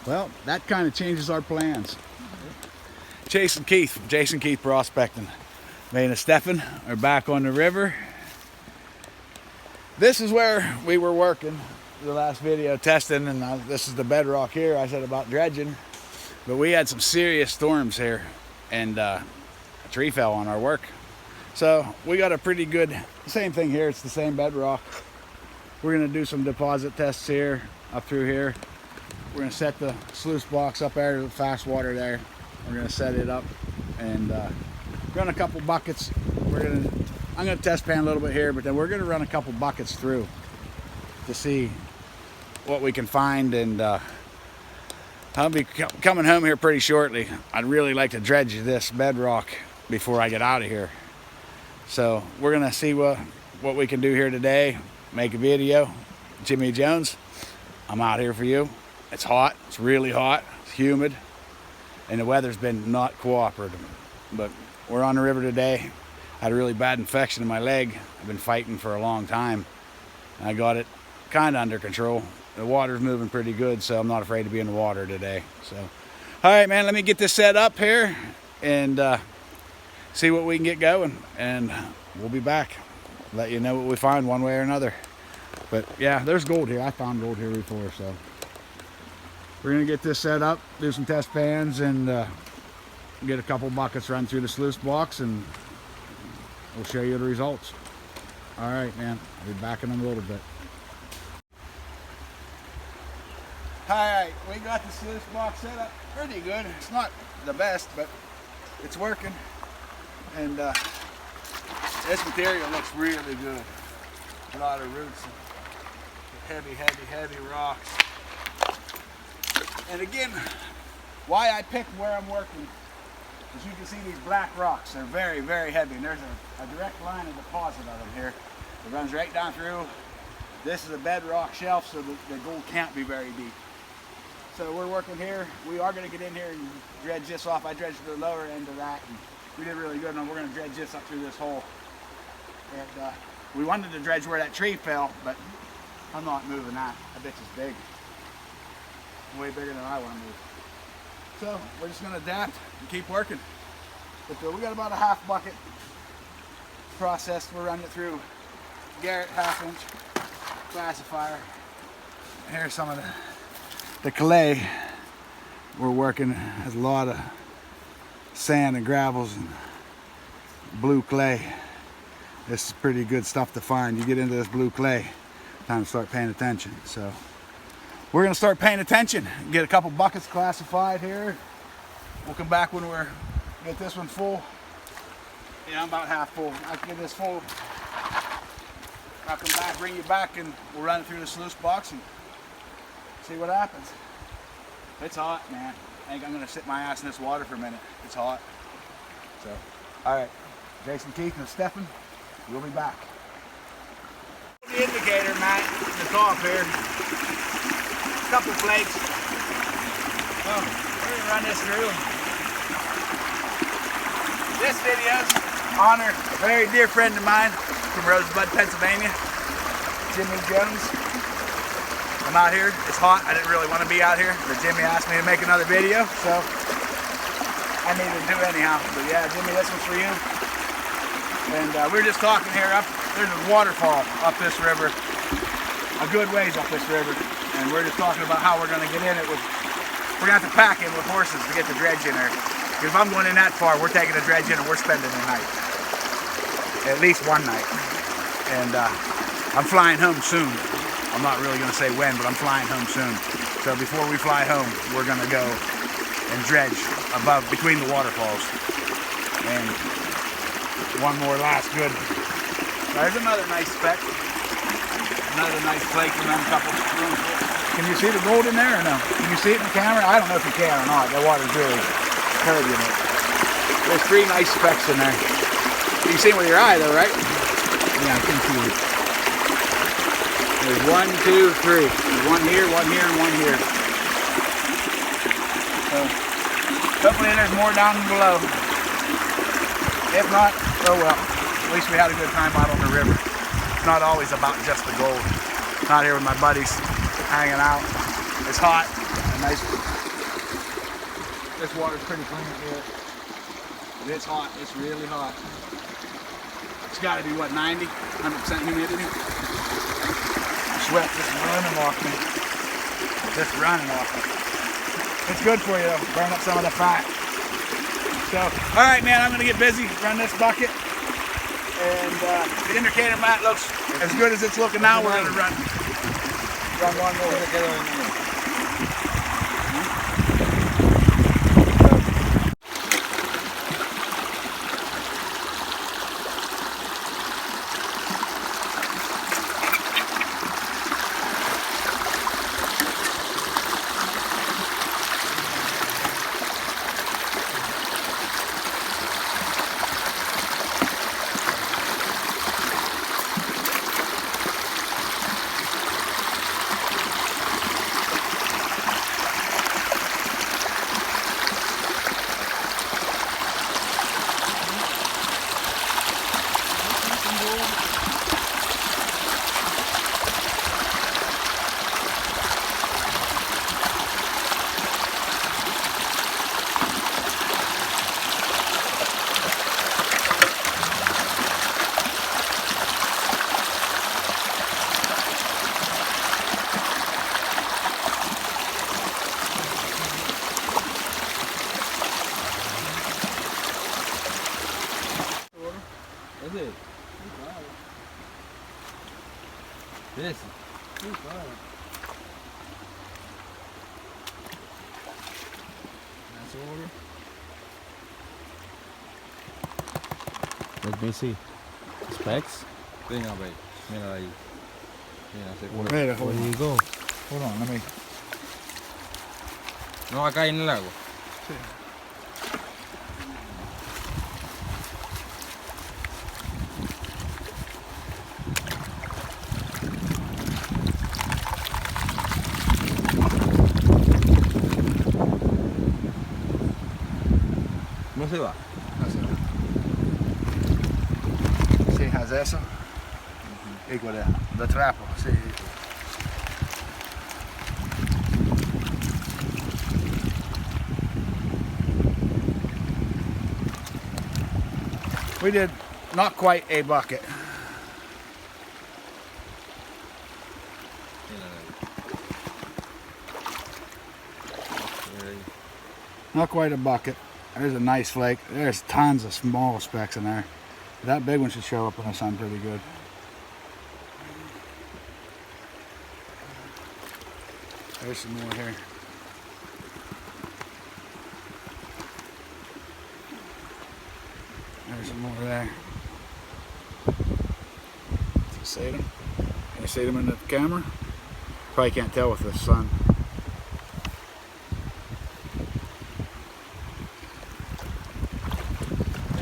Well, that kind of changes our plans. Jason Keith Prospecting. Me and Stefan are back on the river. This is where we were working the last video testing, and this is the bedrock here. I said about dredging, but we had some serious storms here, and a tree fell on our work. So we got a pretty good, same thing here. It's the same bedrock. We're gonna do some deposit tests here, up through here. We're gonna set the sluice box up there, the fast water there. We're gonna set it up and run a couple buckets. I'm gonna test pan a little bit here, but then we're gonna run a couple buckets through to see what we can find, and I'll be coming home here pretty shortly. I'd really like to dredge this bedrock before I get out of here. So we're gonna see what we can do here today, make a video. Jimmy Jones, I'm out here for you. It's hot, it's really hot, it's humid, and the weather's been not cooperative. But we're on the river today. I had a really bad infection in my leg. I've been fighting for a long time. I got it kind of under control. The water's moving pretty good, so I'm not afraid to be in the water today. So, all right, man, let me get this set up here and see what we can get going, and we'll be back. Let you know what we find one way or another. But yeah, there's gold here. I found gold here before, so we're gonna get this set up, do some test pans, and get a couple buckets run through the sluice box, and we'll show you the results. All right, man, I'll be back in a little bit. All right, we got the sluice box set up pretty good. It's not the best, but it's working. And this material looks really good. A lot of roots, heavy rocks. And again, why I picked where I'm working, as you can see, these black rocks, they're very heavy, and there's a direct line of deposit of them here. It runs right down through. This is a bedrock shelf, so the gold can't be very deep. So we're working here. We are going to get in here and dredge this off. I dredged the lower end of that, and we did really good. And we're going to dredge this up through this hole. And we wanted to dredge where that tree fell, but I'm not moving that. That bitch is big. Way bigger than I want to move. So we're just going to adapt and keep working. But we got about a half bucket processed. We're running it through Garrett 1/2 inch classifier. Here's some of the clay we're working. There's a lot of sand and gravels and blue clay. This is pretty good stuff to find. You get into this blue clay, time to start paying attention. So we're gonna start paying attention, get a couple buckets classified here. We'll come back when we're get this one full. Yeah, I'm about half full. I'll get this full. I'll come back, bring you back, and we'll run it through the sluice box and see what happens. It's hot, man. I think I'm gonna sit my ass in this water for a minute. It's hot. So, all right, Jason Keith and Stefan, we'll be back. The indicator, Matt, the top here. A couple flakes. Well, we're gonna run this through. This video's honor a very dear friend of mine from Rosebud, Pennsylvania, Jimmy Jones. I'm out here, it's hot, I didn't really want to be out here, but Jimmy asked me to make another video, so I needed to do it anyhow. But yeah, Jimmy, this one's for you. And we were just talking here, there's a waterfall up this river, a good ways up this river, and we're just talking about how we're going to get in it. We're going to have to pack in with horses to get the dredge in there. Because if I'm going in that far, we're taking a dredge in and we're spending the night. At least one night. And I'm flying home soon. I'm not really going to say when, but I'm flying home soon. So before we fly home, we're going to go and dredge above, between the waterfalls. And one more last good. There's another nice speck. Another nice flake from them couple spoonfuls. Can you see the gold in there or no? Can you see it in the camera? I don't know if you can or not. The water's really turbulent. There's three nice specks in there. You can see it with your eye though, right? Yeah, I can see it. There's 1, 2, 3. There's one here, and one here. So, hopefully there's more down below. If not, oh well. At least we had a good time out on the river. It's not always about just the gold. Out here with my buddies, hanging out. It's hot. A nice This water's pretty clean here. It's hot. It's really hot. It's got to be, what, 90? 100% humidity? Sweat just running off me. Just running off me. It's good for you, though. Burn up some of the fat. So, all right, man, I'm going to get busy, run this bucket. And the indicator mat looks as good as it's looking now. We're going to run one more. Esse? That's order. Let me see. Specs? Venga, babe. Mira ahí. Mira, Where you go. Hold on, let me. No va a caer en el agua. Sí. No se va. No se va. Sí, haz eso. Y con el trapo, sí. We did not quite a bucket. Not quite a bucket. There's a nice flake. There's tons of small specks in there. That big one should show up in the sun pretty good. There's some more here. There's some more there. You see them? Can you see them in the camera? Probably can't tell with the sun.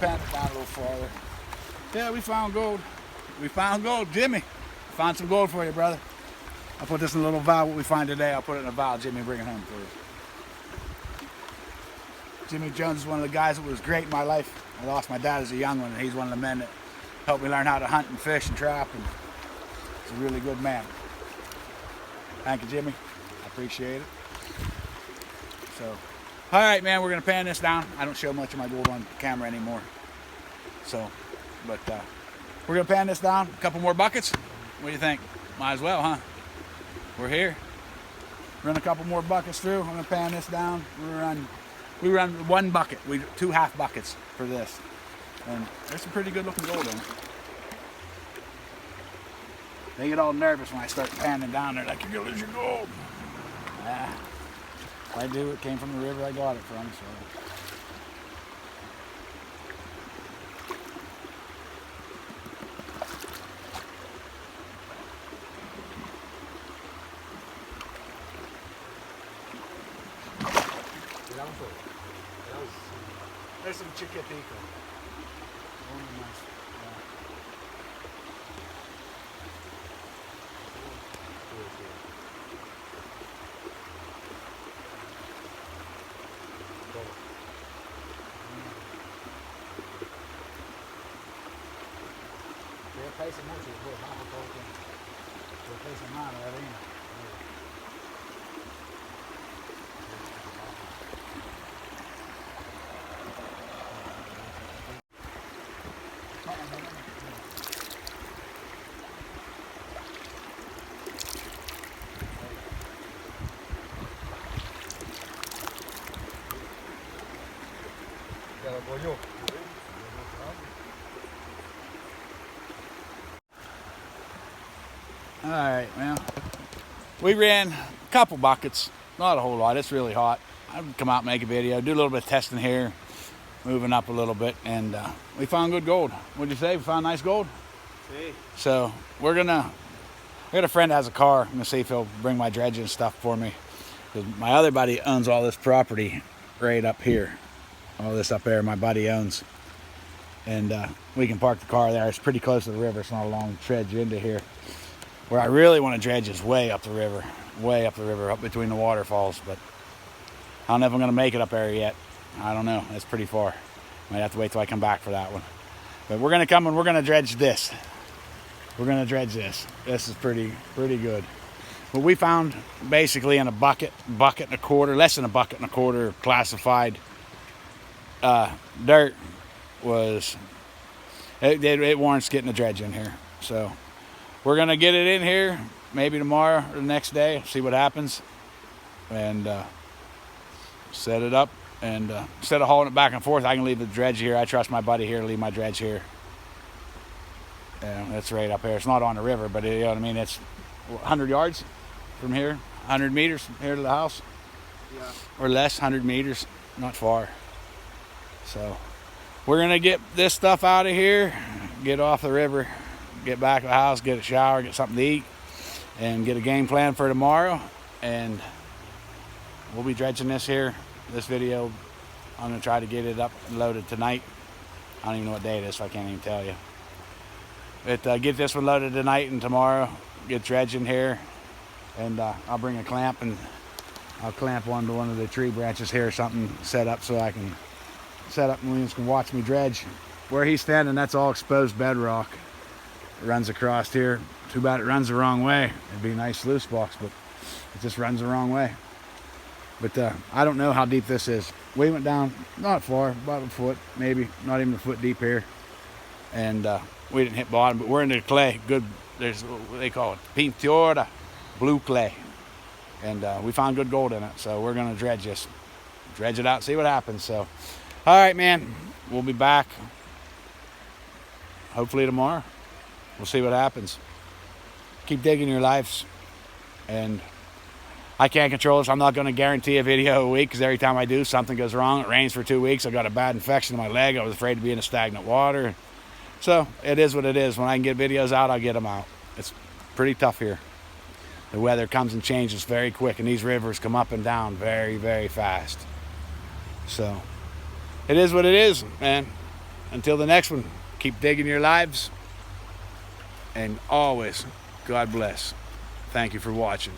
Pat it down a little farther. Yeah, we found gold. We found gold. Jimmy, found some gold for you, brother. I'll put this in a little vial. What we find today, I'll put it in a vial. Jimmy, bring it home for you. Jimmy Jones is one of the guys that was great in my life. I lost my dad as a young one, and he's one of the men that helped me learn how to hunt and fish and trap, and he's a really good man. Thank you, Jimmy. I appreciate it. So, all right, man, we're going to pan this down. I don't show much of my gold on camera anymore. So, but we're going to pan this down. A couple more buckets. What do you think? Might as well, huh? We're here. Run a couple more buckets through. I'm going to pan this down. We run one bucket. We do 2 half buckets for this. And there's some pretty good looking gold in it. They get all nervous when I start panning down. They're like, you're going to lose your gold. If I do, it came from the river I got it from. So. There's some chiquitico. Pesa mucho, después bajo todo el tiempo. Lo pesa más la arena. All right, well, we ran a couple buckets, not a whole lot. It's really hot. I'd come out and make a video, do a little bit of testing here, moving up a little bit, and we found good gold. What'd you say? We found nice gold? Sí. So I got a friend that has a car. I'm gonna see if he'll bring my dredge and stuff for me. 'Cause my other buddy owns all this property right up here. All this up there my buddy owns. And we can park the car there. It's pretty close to the river. It's not a long dredge into here. Where I really want to dredge is way up the river, up between the waterfalls. But I don't know if I'm going to make it up there yet. I don't know. It's pretty far. Might have to wait till I come back for that one. But we're going to come and we're going to dredge this. We're going to dredge this. This is pretty good. What we found basically in a bucket and a quarter, less than a bucket and a quarter classified dirt was, it warrants getting a dredge in here. So we're gonna get it in here maybe tomorrow or the next day, see what happens, and set it up. And instead of hauling it back and forth, I can leave the dredge here. I trust my buddy here to leave my dredge here. And it's right up here. It's not on the river, but you know what I mean. It's 100 yards from here, 100 meters from here to the house, Yeah. or less, 100 meters, not far. So we're gonna get this stuff out of here, get off the river, get back to the house, get a shower, get something to eat, and get a game plan for tomorrow. And we'll be dredging this here. This video, I'm gonna try to get it up and loaded tonight. I don't even know what day it is, so I can't even tell you. But get this one loaded tonight and tomorrow, get dredging here. And I'll bring a clamp and I'll clamp one to one of the tree branches here or something set up so I can set up and Williams can watch me dredge. Where he's standing, that's all exposed bedrock. It runs across here. Too bad it runs the wrong way. It'd be a nice sluice box, but it just runs the wrong way. But I don't know how deep this is. We went down not far, about a foot, maybe not even a foot deep here. And we didn't hit bottom, but we're into the clay. Good, there's what they call it, pintura, blue clay. And we found good gold in it, so we're gonna dredge this. Dredge it out, see what happens. So, all right, man, we'll be back hopefully tomorrow. We'll see what happens. Keep digging your lives. And I can't control this. I'm not going to guarantee a video a week because every time I do, something goes wrong. It rains for 2 weeks. I got a bad infection in my leg. I was afraid to be in a stagnant water. So it is what it is. When I can get videos out, I'll get them out. It's pretty tough here. The weather comes and changes very quick, and these rivers come up and down very, very fast. So it is what it is, man. Until the next one, keep digging your lives. And always, God bless. Thank you for watching.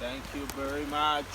Thank you very much.